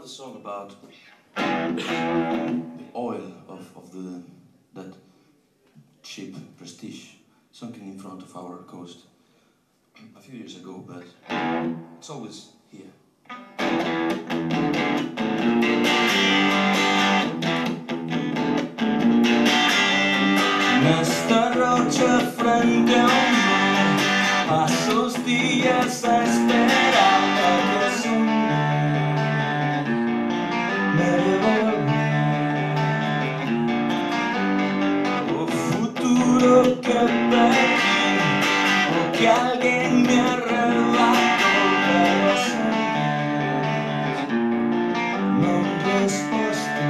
The song about the oil of that ship Prestige sunken in front of our coast a few years ago, but it's always here. En esta rocha frente a un mar paso los días a esperar a que soñar me devolverá. Oh futuro que perdí, o que alguien me arrebató, pero soñar no resposta.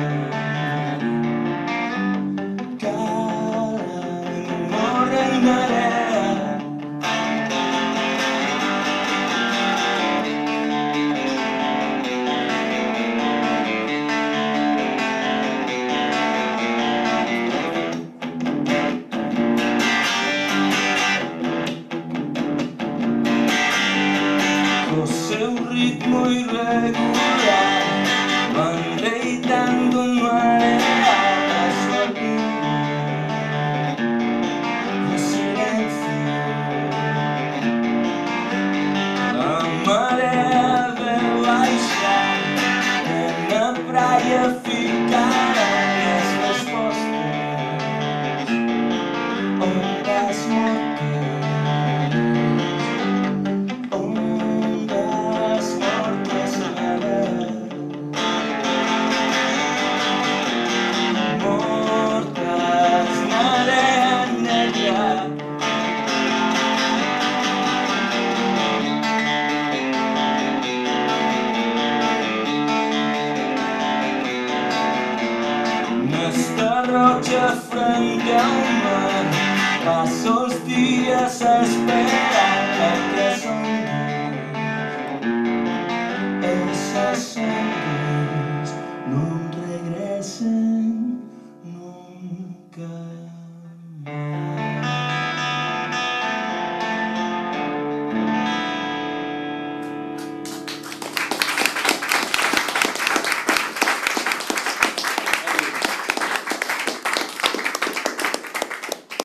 Un ritmo irregular van gritando en mareadas de silencio. La marea de baixar en la praia ficará las respuestas, ondas mortales. Esta rocha frente a un mar paso los días a esperar.